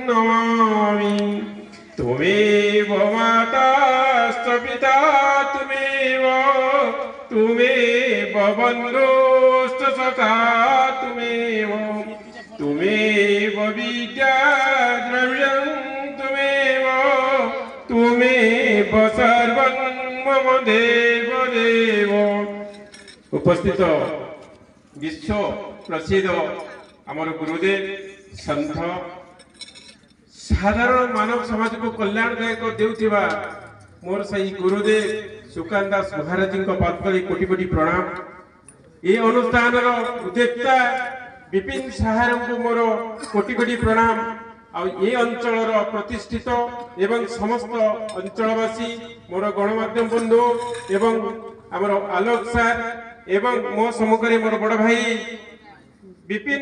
नमामि। त्वमेव माताश्च पिता त्वमेव बन्धुश्च सखा त्वमेव विद्या द्रव्यं त्वमेव सर्वं मम देव देव। उपस्थित विश्व प्रसिद्ध आमर गुरुदेव संत साधारण मानव समाज को कल्याणदायक देउथिबा मोर सही गुरुदेव सुकांत दास महाराज जी पादतले कोटि कोटि प्रणाम। ये अनुष्ठान उद्योक्ता विपिन साहार को मोर कोटि कोटि प्रणाम। आ ये अंचल प्रतिष्ठित एवं समस्त अंचलवासी मोर गणमाध्यम बंधु एवं आमर आलोक सार एवं मो सम्मुखें मोर बड़ भाई विपिन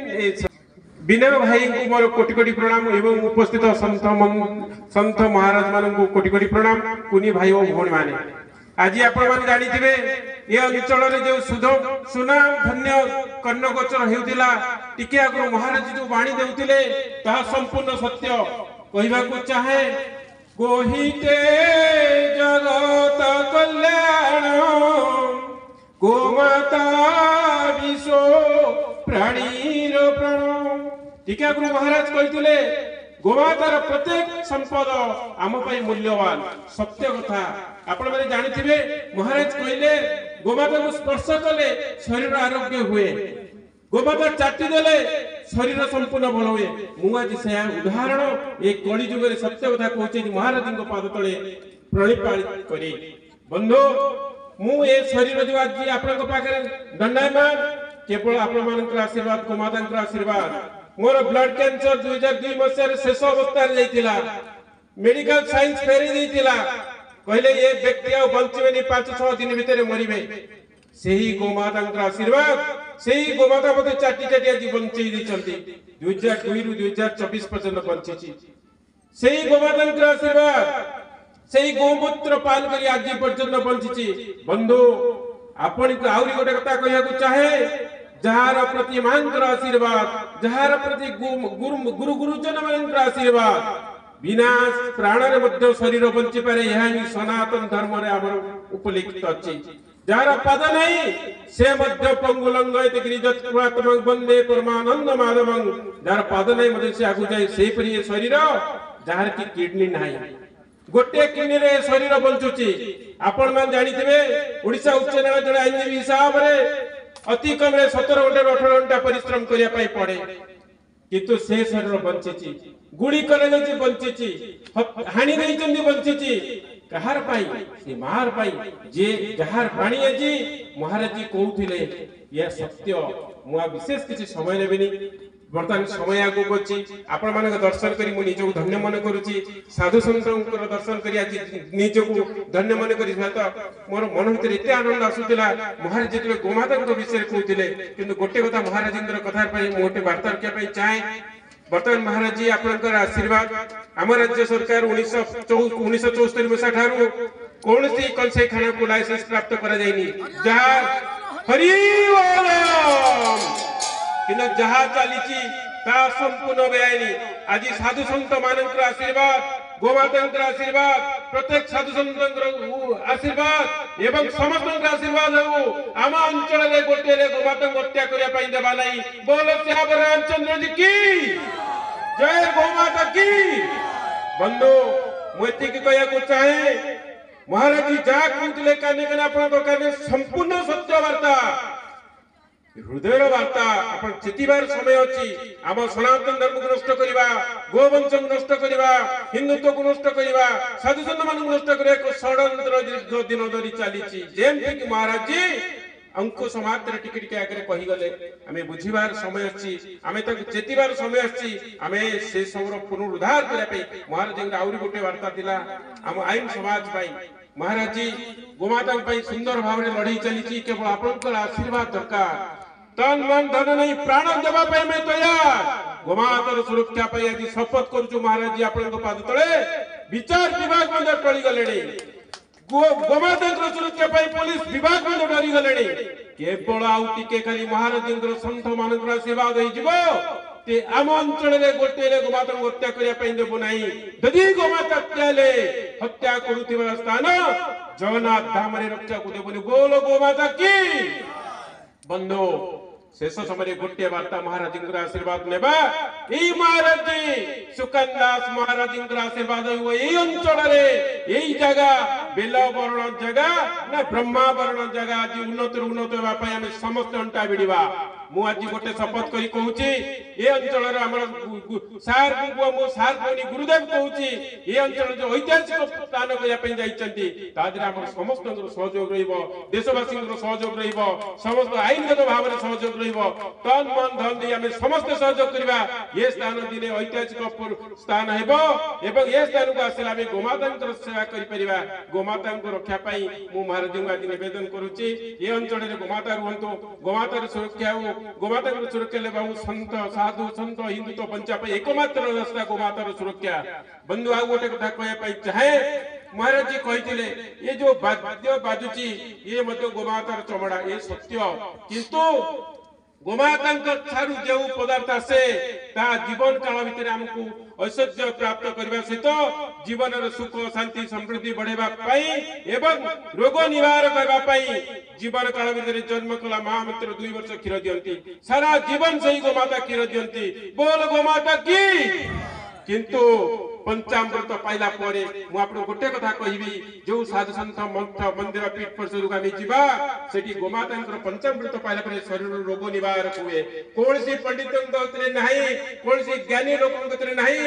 विनय भाई को मोर कोटि कोटि प्रणाम एवं उपस्थित संत महाराज मान को कोटि कोटि प्रणाम। कुनी भाई और भौणी माने आज आपण मान जानी थिबे ये अंचल रे जो सुनाम धन्य कर्णगोचर हेउतिला टिके आगु महाराज जो बाणी देउतिले ता संपूर्ण सत्य कहिबा को चाहे। गोहिते जगत कल्याण गोमाता विश्व प्राणीर प्राण। टीका गुरु महाराज कहते गोमातार प्रत्येक संपद आम मूल्यवान सत्य कथा आपण मैंने जानी। महाराज कहले गोमाता को स्पर्श कले शरीर आरोग्य हुए, गोमाता चाटी देले शरीर संपूर्ण भल हुए। मुझे से उदाहरण ये कली जुग सत्य कथा कहूँ महाराज पाद तले प्रणिपात करी। बंधु मु ए शरीर जो आज आपण दंडायमान केवल आपण आशीर्वाद गोमाता आशीर्वाद। मोर ब्लड कैंसर 2002 मसीह शेष अवस्था मेडिकल साइंस फेरी देइतिला कहले ये व्यक्ति आ बंचबेनी 5-6 दिन भितर मरिबे। सेही गोमाता आशीर्वाद सेही गोमाता मते चाटी चाटी आज बंचई दिचंती 2002 रु 2024 पर्यंत बंचीची। सेही गोमाता आशीर्वाद सेही गोमूत्र पान करी आज पर्यंत बंचीची। बंधु आपण को आउरी गोटे कथा कहया को चाहे जहार प्रति मांकर आशीर्वाद जहार प्रति गुरु गुरुजन मान आशीर्वाद विनाश प्राण रे मध्य शरीर बंची पारे यह ही सनातन धर्म रे हमर उपलिखित अछि। जहार पद नहीं से मध्य पंगुलंगयत गिरिजत्वात्मक वंदे परमानंद माधवं। जहार पद नहीं मध्य से आगु जाय से परि शरीर जहार की किडनी नाही गोटे किडनी रे शरीर बंचुची। आपण मान जानिथिबे ओडिसा उच्च न्यायालय जड़े आईनजीवी हिसाब रे अति कम 17 घंटा 18 घंटा परिश्रम करिया पाई पड़े किंतु से शरीर बंचीची गुड़ी करे नहीं बंचीची हानि नहीं चंदी बंचीची कहार पाई से महार पाई जे जहार प्राणी जी महाराज जी कहउथिले यह सत्य। मुआ विशेष किछि समय नेबेनी वर्तमान समय आगु गछि आपण मानक दर्शन करी मु निजको धन्य मन करूची। साधु संतंकर दर्शन करी आज निजको धन्य मन करी त मोर मन भीतर एते आनंद आसुतिला। महाराज जी गोमाता विषय कहउथिले किंतु गोटे कथा महाराज जी कथा पई मोटे वार्ता के पई चाहे। वर्तमान महाराज जी आपनकर आशीर्वाद आम राज्य सरकार 1974 मसीहा ठारू कौनसी कंसाई खाना को लाइसेंस प्राप्त करा जायनी जहा हरि बोल किन जहा चलीची ता संपूर्ण बेआईनी। आज साधु संत मानकर आशीर्वाद गोमाता आशीर्वाद प्रत्येक साधु संत आशीर्वाद एवं समस्त आशीर्वाद हो आम अंचल रे गोटे रे गोमाता हत्या करिया पई देबा नाही। बोलो श्याम रामचंद्र जी की जय गोमाता की। बंधु मोती की कहया को चाहे महाराज जी जा कहते काने काने आपण काने संपूर्ण सत्य वार्ता हृदय वार्ता आपण चितिबार समय अछि। आम सनातन धर्म को नष्ट करिबा गोवंश को नष्ट करिबा हिंदुत्व को नष्ट करिबा साधु संत मान को नष्ट करिया को षड्यंत्र दीर्घ दिन धरि चलीछि। जेमति कि महाराज जी अंकुश मात्र टिके टिके आगे कहि गले आमे बुझिबार समय अछि आमे तक चेतिबार समय अछि आमे से सबर पुनरुद्धार करे पई महाराज जी आउरी गोटे वार्ता दिला आम आईन समाज पई। महाराज जी गोमाता पई सुंदर भाव रे लड़ाई चलीछि केवल आपनकर आशीर्वाद दरकार तन मन धन नहीं प्राण देवा पई मैं तैयार। गोमातार सुरक्षा पई आज शपथ करूछु महाराज जी आपन को पाद तळे विचार विभाग में टळी गलेणी गोमाता सुरक्षा पई पुलिस विभाग में डरी गलेणी केवल आउ टिके खाली महाराज जी संत मानकर आशीर्वाद होई जिवो ते आम अंचल गोटे गोमाता हत्या करने देव ना यदि गोमाता हत्या करुवा स्थान जगन्नाथ धाम रक्षा को देवनी बोल गोमाता की बंधु शेष समय गोटे वार्ता महाराज आशीर्वाद नेबा महाराज जी सुकान दास महाराज आशीर्वाद अंचल जगह बेलवर्ण जगह ना ब्रह्मावरण जगह आज उन्नत उन्नत समस्त अंटा भिड़ा मु आज गोटे शपथ करी कहूची ए अंचल सार मो सार कहनी गुरुदेव कहूची ए अंचल जो ऐतिहासिक स्थान करने समस्त सहयोग देशवासी सहयोग समस्त आईनगत भाव में सहयोग तन मन धन दी आम समस्त सहयोग करवा ये स्थान दिने ऐतिहासिक स्थान एवं ये स्थान को आसला आम गोमाता सेवा करा गोमाता रक्षा मु महाराज आज निवेदन करुच्ची ये अंचल गोमाता रुहतु गोमातार सुरक्षा गोमाता सुरक्षा ले बाबू संत साधु संत हिंदुत्व बंचा एकमात्र रास्ता गोमातार सुरक्षा बंधु आ गोटे कथा कहवाई चाहे महाराज जी कहते ये जो वाद्य बाजुची ये गोमातार चमड़ा ये सत्य किंतु गोमाता जो पदार्थ आसे जीवन काल भितर आमको ऐश्वर्य प्राप्त करने सहित जीवन सुख शांति समृद्धि बढ़ावा एवं रोग निवार करने जीवन काल भितर जन्म कला माँ मित्र 2 वर्ष क्षीर दियंती सारा जीवन से ही गोमाता क्षीर दियंती बोल गोमाता की किंतु पंचामृत पाइला परे मु आपन गोटे कथा कहबी जो साधु संत मठ मंदिर पीठ पर सुगामी जीवा सेठी गोमाता पंचामृत पाइला परे शरीर रोग निवारक हुए कौन सी पंडित नहीं कौन सी ज्ञानी लोक नहीं।